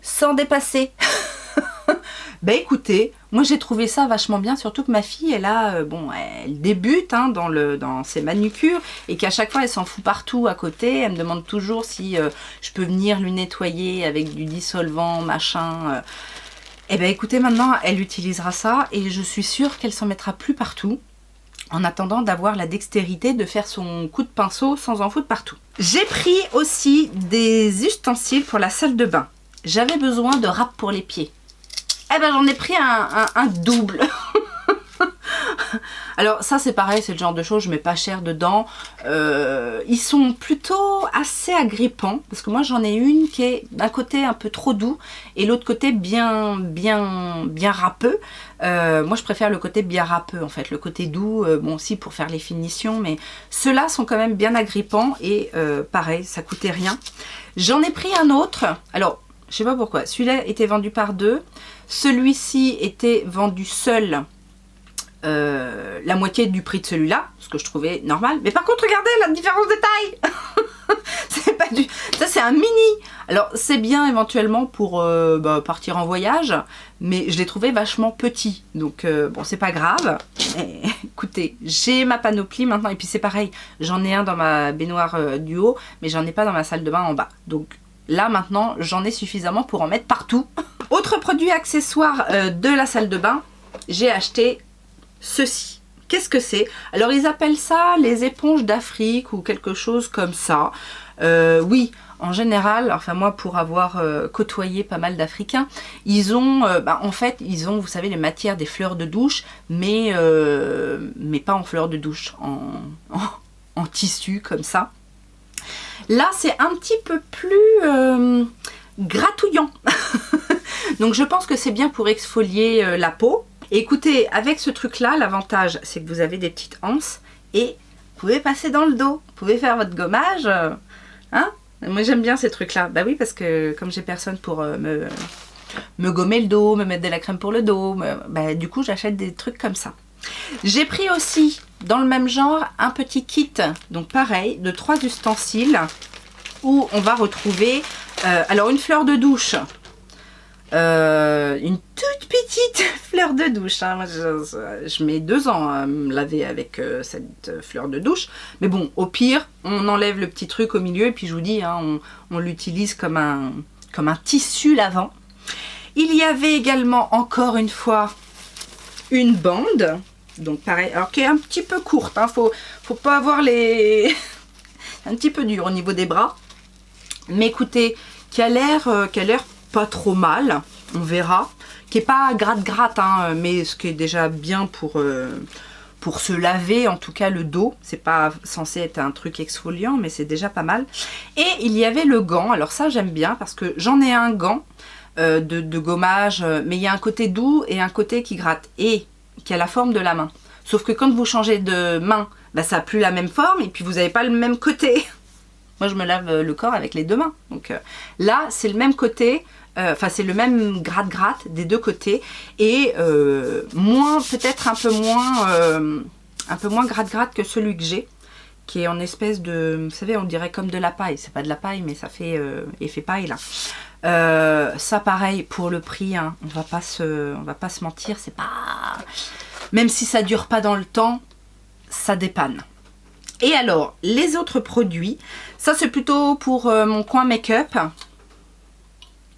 sans dépasser. Ben écoutez, moi j'ai trouvé ça vachement bien, surtout que ma fille, elle a, elle débute hein, dans ses manucures et qu'à chaque fois elle s'en fout partout à côté. Elle me demande toujours si je peux venir lui nettoyer avec du dissolvant, machin. Et ben écoutez, maintenant elle utilisera ça et je suis sûre qu'elle s'en mettra plus partout. En attendant d'avoir la dextérité de faire son coup de pinceau sans en foutre partout. J'ai pris aussi des ustensiles pour la salle de bain. J'avais besoin de râpe pour les pieds. Eh ben j'en ai pris un double. Alors ça c'est pareil, c'est le genre de choses, je mets pas cher dedans. Ils sont plutôt assez agrippants parce que moi j'en ai une qui est d'un côté un peu trop doux et l'autre côté bien râpeux. Moi je préfère le côté bien râpeux en fait, le côté doux, bon aussi pour faire les finitions, mais ceux-là sont quand même bien agrippants et pareil, ça coûtait rien. J'en ai pris un autre, alors je sais pas pourquoi, celui-là était vendu par deux, celui-ci était vendu seul. La moitié du prix de celui-là, ce que je trouvais normal. Mais par contre, regardez la différence de taille. C'est pas du... Ça, c'est un mini. Alors, c'est bien éventuellement pour partir en voyage, mais je l'ai trouvé vachement petit. Donc, bon, c'est pas grave. Mais, écoutez, j'ai ma panoplie maintenant. Et puis, c'est pareil. J'en ai un dans ma baignoire du haut, mais j'en ai pas dans ma salle de bain en bas. Donc, là, maintenant, j'en ai suffisamment pour en mettre partout. Autre produit accessoire de la salle de bain, j'ai acheté ceci. Qu'est-ce que c'est? Alors ils appellent ça les éponges d'Afrique ou quelque chose comme ça. Oui, en général, enfin moi pour avoir côtoyé pas mal d'Africains, ils ont, en fait, ils ont, vous savez, les matières des fleurs de douche, mais pas en fleurs de douche, en tissu comme ça. Là, c'est un petit peu plus gratouillant. Donc je pense que c'est bien pour exfolier la peau. Et écoutez, avec ce truc-là, l'avantage, c'est que vous avez des petites anses et vous pouvez passer dans le dos. Vous pouvez faire votre gommage. Hein? Moi, j'aime bien ces trucs-là. Bah oui, parce que comme j'ai personne pour me gommer le dos, me mettre de la crème pour le dos, du coup, j'achète des trucs comme ça. J'ai pris aussi, dans le même genre, un petit kit. Donc pareil, de 3 ustensiles où on va retrouver alors une fleur de douche. Une toute petite fleur de douche. Hein. Moi, je mets 2 ans à me laver avec cette fleur de douche. Mais bon, au pire, on enlève le petit truc au milieu et puis je vous dis, hein, on l'utilise comme un tissu lavant. Il y avait également, encore une fois, une bande. Donc pareil, alors qui est un petit peu courte. Hein. Faut pas avoir les... un petit peu dur au niveau des bras. Mais écoutez, qui a l'air pas trop mal, on verra, qui est pas gratte hein, mais ce qui est déjà bien pour se laver, en tout cas le dos. C'est pas censé être un truc exfoliant, mais c'est déjà pas mal. Et il y avait le gant, alors ça j'aime bien parce que j'en ai un gant de gommage, mais il y a un côté doux et un côté qui gratte et qui a la forme de la main. Sauf que quand vous changez de main, ça n'a plus la même forme et puis vous n'avez pas le même côté. Moi je me lave le corps avec les 2 mains, donc là c'est le même côté. Enfin c'est le même gratte-gratte des 2 côtés et peut-être un peu moins gratte-gratte que celui que j'ai, qui est en espèce de, vous savez, on dirait comme de la paille. C'est pas de la paille mais ça fait effet paille là. Ça pareil pour le prix, hein, on va pas se mentir, c'est pas, même si ça dure pas dans le temps, ça dépanne. Et alors les autres produits, ça c'est plutôt pour mon coin make-up.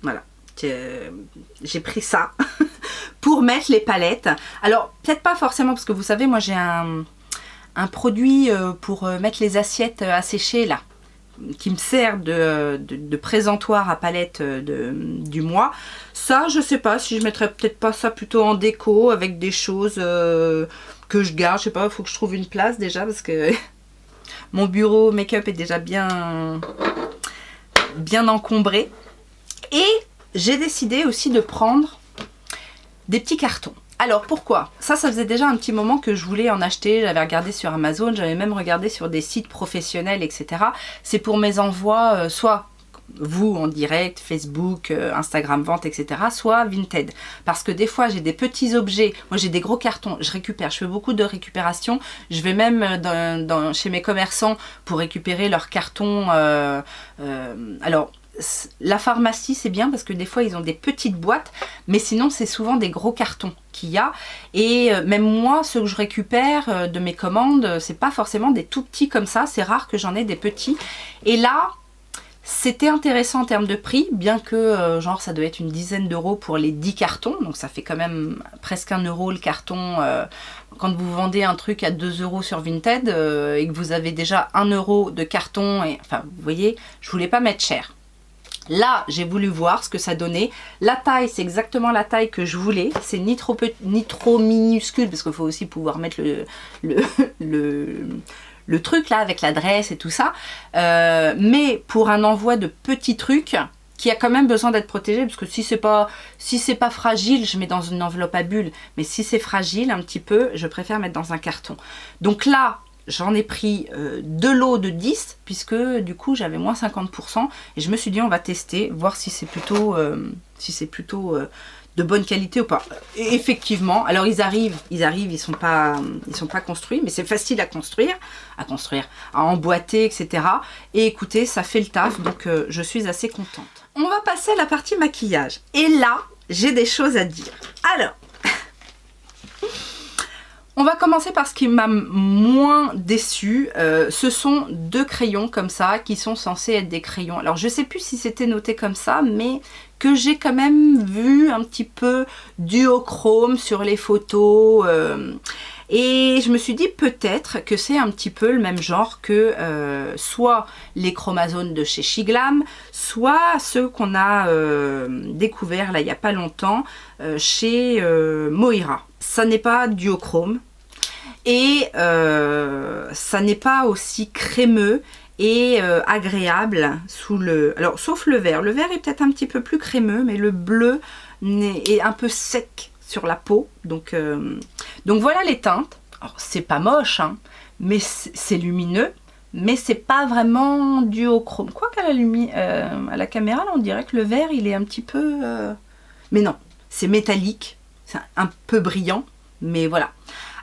Voilà, j'ai pris ça pour mettre les palettes. Alors, peut-être pas forcément, parce que vous savez, moi j'ai un produit pour mettre les assiettes à sécher là. qui me sert de présentoir à palette du mois. Ça, je sais pas si je mettrais peut-être pas ça plutôt en déco avec des choses que je garde. Je sais pas, il faut que je trouve une place déjà parce que mon bureau make-up est déjà bien encombré. Et j'ai décidé aussi de prendre des petits cartons. Alors pourquoi? Ça faisait déjà un petit moment que je voulais en acheter, j'avais regardé sur Amazon, j'avais même regardé sur des sites professionnels, etc. C'est pour mes envois, soit vous en direct, Facebook, Instagram vente, etc. soit Vinted. Parce que des fois j'ai des petits objets, moi j'ai des gros cartons, je récupère, je fais beaucoup de récupération. Je vais même chez mes commerçants pour récupérer leurs cartons. Alors la pharmacie c'est bien parce que des fois ils ont des petites boîtes, mais sinon c'est souvent des gros cartons qu'il y a. Et même moi, ceux que je récupère de mes commandes, c'est pas forcément des tout petits comme ça, c'est rare que j'en ai des petits. Et là, c'était intéressant en termes de prix, bien que genre ça doit être une dizaine d'euros pour les 10 cartons, donc ça fait quand même presque 1 euro le carton. Quand vous vendez un truc à 2 euros sur Vinted et que vous avez déjà 1 euro de carton, et enfin vous voyez, je voulais pas mettre cher. Là, j'ai voulu voir ce que ça donnait. La taille, c'est exactement la taille que je voulais. C'est ni trop minuscule, parce qu'il faut aussi pouvoir mettre le truc là avec l'adresse et tout ça. Mais pour un envoi de petits trucs qui a quand même besoin d'être protégé, parce que si c'est pas fragile, je mets dans une enveloppe à bulles. Mais si c'est fragile un petit peu, je préfère mettre dans un carton. Donc là, j'en ai pris 2 lots de 10 puisque du coup j'avais moins 50% et je me suis dit on va tester, voir si c'est plutôt, de bonne qualité ou pas. Et effectivement, alors ils arrivent, ils sont pas construits, mais c'est facile à construire, à emboîter, etc. Et écoutez, ça fait le taf, donc je suis assez contente. On va passer à la partie maquillage. Et là, j'ai des choses à dire. Alors, on va commencer par ce qui m'a moins déçu. Ce sont 2 crayons comme ça qui sont censés être des crayons. Alors je sais plus si c'était noté comme ça, mais que j'ai quand même vu un petit peu duochrome sur les photos. Et je me suis dit peut-être que c'est un petit peu le même genre que soit les chromazones de chez Shiglam, soit ceux qu'on a découverts là il n'y a pas longtemps chez Moira. Ça n'est pas duochrome et ça n'est pas aussi crémeux et agréable sous le... Alors sauf le vert est peut-être un petit peu plus crémeux, mais le bleu est un peu sec sur la peau, donc voilà les teintes. Alors c'est pas moche hein, mais c'est lumineux, mais c'est pas vraiment duochrome. Quoi qu'à à la caméra là, on dirait que le vert il est un petit peu mais non, c'est métallique, c'est un peu brillant, mais voilà.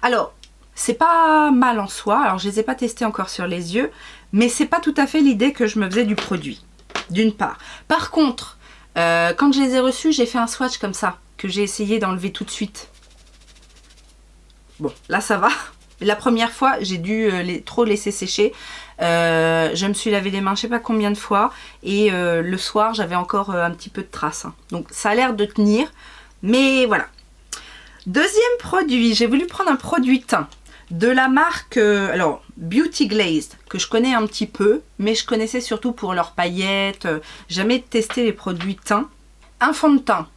Alors c'est pas mal en soi, alors je les ai pas testés encore sur les yeux, mais c'est pas tout à fait l'idée que je me faisais du produit, d'une part. Par contre, quand je les ai reçus, j'ai fait un swatch comme ça, que j'ai essayé d'enlever tout de suite. Bon, là ça va. La première fois, j'ai dû trop laisser sécher. Je me suis lavé les mains je sais pas combien de fois. Et le soir, j'avais encore un petit peu de traces. Hein. Donc ça a l'air de tenir. Mais voilà. Deuxième produit, j'ai voulu prendre un produit teint. De la marque alors Beauty Glazed, que je connais un petit peu. Mais je connaissais surtout pour leurs paillettes. Jamais testé les produits teints. Un fond de teint.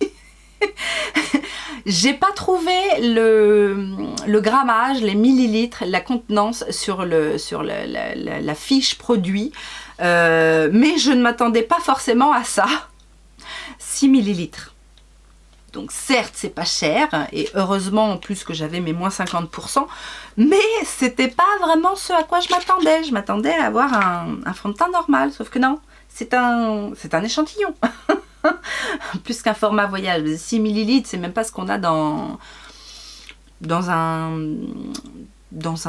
J'ai pas trouvé le grammage, les millilitres, la contenance sur la fiche produit, mais je ne m'attendais pas forcément à ça. 6 millilitres. Donc certes c'est pas cher, et heureusement en plus que j'avais mes moins 50%, mais c'était pas vraiment ce à quoi je m'attendais. Je m'attendais à avoir un fond de teint normal, sauf que non, c'est un échantillon. Plus qu'un format voyage. 6 millilitres, c'est même pas ce qu'on a dans un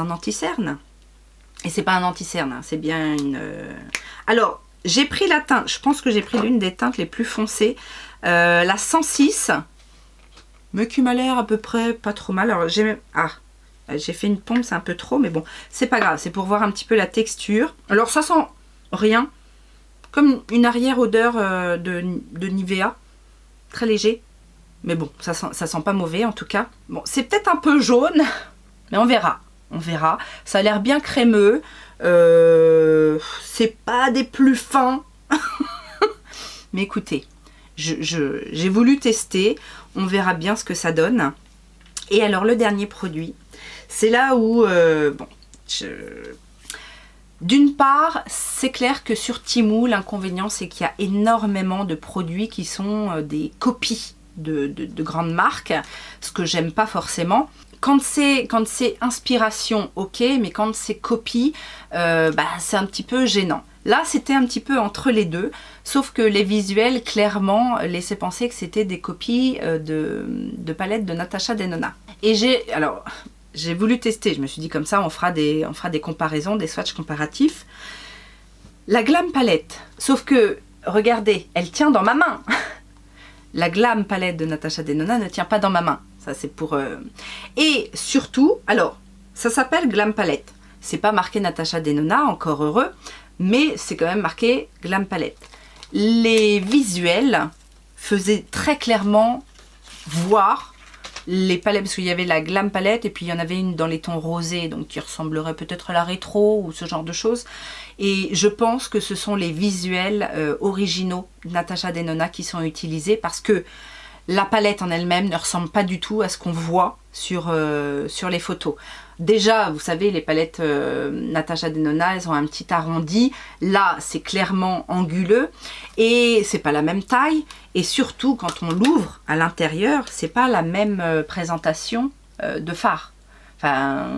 anti-cerne. Et c'est pas un anti-cerne, hein, c'est bien une... Alors, j'ai pris la teinte, je pense que j'ai pris l'une des teintes les plus foncées, la 106, mais qui m'a l'air à peu près pas trop mal. Alors, j'ai fait une pompe, c'est un peu trop, mais bon, c'est pas grave, c'est pour voir un petit peu la texture. Alors, ça sent rien. Comme une arrière odeur de Nivea, très léger, mais bon, ça sent pas mauvais en tout cas. Bon, c'est peut-être un peu jaune, mais on verra, on verra. Ça a l'air bien crémeux, c'est pas des plus fins, mais écoutez, j'ai voulu tester, on verra bien ce que ça donne. Et alors le dernier produit, c'est là où, bon, d'une part, c'est clair que sur Temu, l'inconvénient c'est qu'il y a énormément de produits qui sont des copies de grandes marques, ce que j'aime pas forcément. Quand c'est inspiration, ok, mais quand c'est copie, c'est un petit peu gênant. Là, c'était un petit peu entre les deux, sauf que les visuels, clairement, laissaient penser que c'était des copies de palettes de Natasha Denona. Et j'ai voulu tester, je me suis dit comme ça, on fera des comparaisons, des swatchs comparatifs. La Glam Palette, sauf que, regardez, elle tient dans ma main. La Glam Palette de Natasha Denona ne tient pas dans ma main. Ça, c'est pour... Et surtout, alors, ça s'appelle Glam Palette. C'est pas marqué Natasha Denona, encore heureux, mais c'est quand même marqué Glam Palette. Les visuels faisaient très clairement voir les palettes, parce qu'il y avait la Glam Palette et puis il y en avait une dans les tons rosés, donc qui ressemblerait peut-être à la rétro ou ce genre de choses. Et je pense que ce sont les visuels originaux de Natasha Denona qui sont utilisés, parce que la palette en elle-même ne ressemble pas du tout à ce qu'on voit sur les photos. Déjà, vous savez, les palettes Natasha Denona, elles ont un petit arrondi. Là, c'est clairement anguleux et c'est pas la même taille. Et surtout, quand on l'ouvre à l'intérieur, c'est pas la même présentation de fard. Enfin,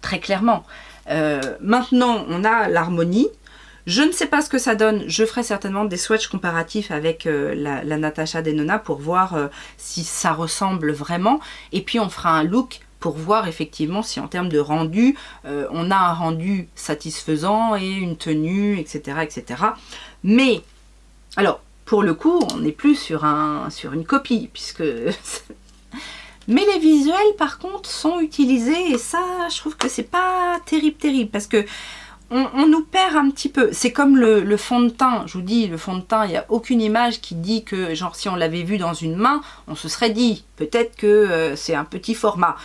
très clairement. Maintenant, on a l'harmonie. Je ne sais pas ce que ça donne, je ferai certainement des swatchs comparatifs avec la Natasha Denona pour voir si ça ressemble vraiment. Et puis on fera un look pour voir effectivement si en termes de rendu, on a un rendu satisfaisant et une tenue, etc. etc. Mais, alors, pour le coup, on n'est plus sur une copie, puisque... Mais les visuels, par contre, sont utilisés, et ça, je trouve que c'est pas terrible, parce que on nous perd un petit peu. C'est comme le fond de teint. Je vous dis, le fond de teint, il n'y a aucune image qui dit que, genre, si on l'avait vu dans une main, on se serait dit, peut-être que c'est un petit format.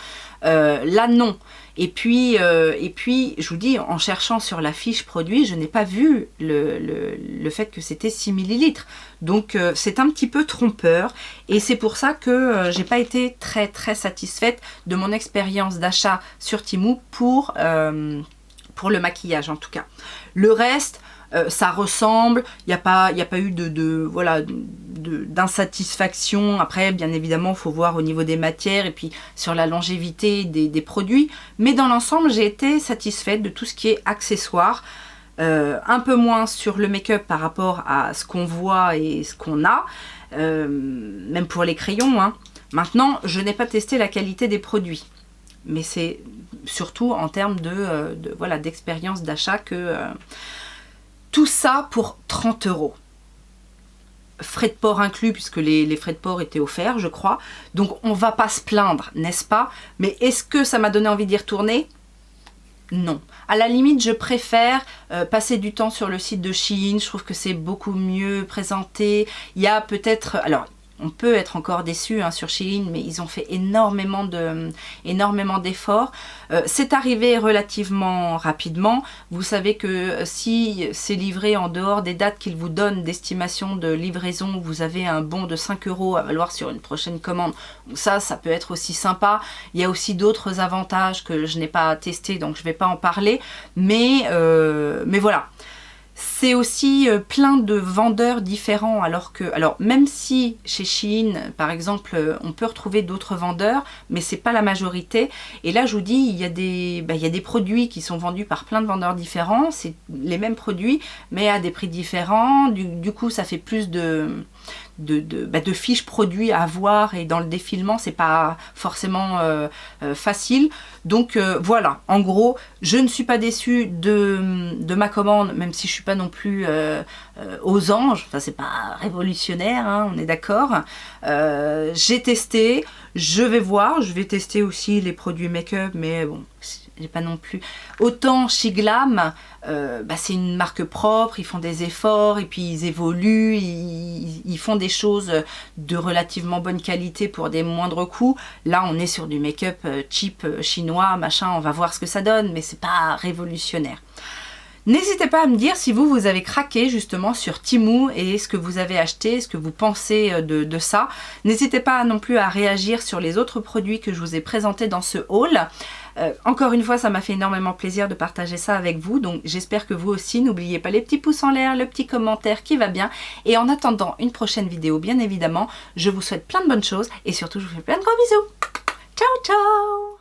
Là, non. Et puis, je vous dis, en cherchant sur la fiche produit, je n'ai pas vu le fait que c'était 6 ml. Donc, c'est un petit peu trompeur. Et c'est pour ça que j'ai pas été très satisfaite de mon expérience d'achat sur Temu pour le maquillage en tout cas. Le reste, ça ressemble, il n'y a pas eu d'insatisfaction. Après, bien évidemment, il faut voir au niveau des matières et puis sur la longévité des produits. Mais dans l'ensemble, j'ai été satisfaite de tout ce qui est accessoires. Un peu moins sur le make-up par rapport à ce qu'on voit et ce qu'on a. Même pour les crayons, hein. Maintenant, je n'ai pas testé la qualité des produits. Mais c'est surtout en termes d'expérience d'achat que tout ça pour 30 €. Frais de port inclus, puisque les frais de port étaient offerts, je crois. Donc on va pas se plaindre, n'est-ce pas? Mais est-ce que ça m'a donné envie d'y retourner? Non. À la limite, je préfère passer du temps sur le site de Shein. Je trouve que c'est beaucoup mieux présenté. Il y a peut-être... Alors, on peut être encore déçu hein, sur Shein, mais ils ont fait énormément d'efforts. C'est arrivé relativement rapidement. Vous savez que si c'est livré en dehors des dates qu'ils vous donnent d'estimation de livraison, vous avez un bon de 5 € à valoir sur une prochaine commande. Donc ça peut être aussi sympa. Il y a aussi d'autres avantages que je n'ai pas testés, donc je ne vais pas en parler. Mais voilà. C'est aussi plein de vendeurs différents, alors même si chez Shein, par exemple, on peut retrouver d'autres vendeurs, mais c'est pas la majorité. Et là, je vous dis, il y a des produits qui sont vendus par plein de vendeurs différents, c'est les mêmes produits, mais à des prix différents. Du coup, ça fait plus de fiches produits à voir, et dans le défilement, c'est pas forcément facile. Donc voilà, en gros, je ne suis pas déçue de ma commande, même si je suis pas non plus aux anges. Enfin, c'est pas révolutionnaire, hein, on est d'accord. J'ai testé, je vais voir, je vais tester aussi les produits make-up, mais bon, j'ai pas non plus... Autant chez Glam, c'est une marque propre, ils font des efforts, et puis ils évoluent, ils font des choses de relativement bonne qualité pour des moindres coûts. Là, on est sur du make-up cheap chinois, chinois, machin, on va voir ce que ça donne, mais c'est pas révolutionnaire. N'hésitez pas à me dire si vous avez craqué justement sur Temu et ce que vous avez acheté, ce que vous pensez de ça. N'hésitez pas non plus à réagir sur les autres produits que je vous ai présentés dans ce haul. Encore une fois, ça m'a fait énormément plaisir de partager ça avec vous, donc j'espère que vous aussi. N'oubliez pas les petits pouces en l'air, le petit commentaire qui va bien. Et en attendant une prochaine vidéo, bien évidemment, je vous souhaite plein de bonnes choses et surtout je vous fais plein de gros bisous. Ciao, ciao!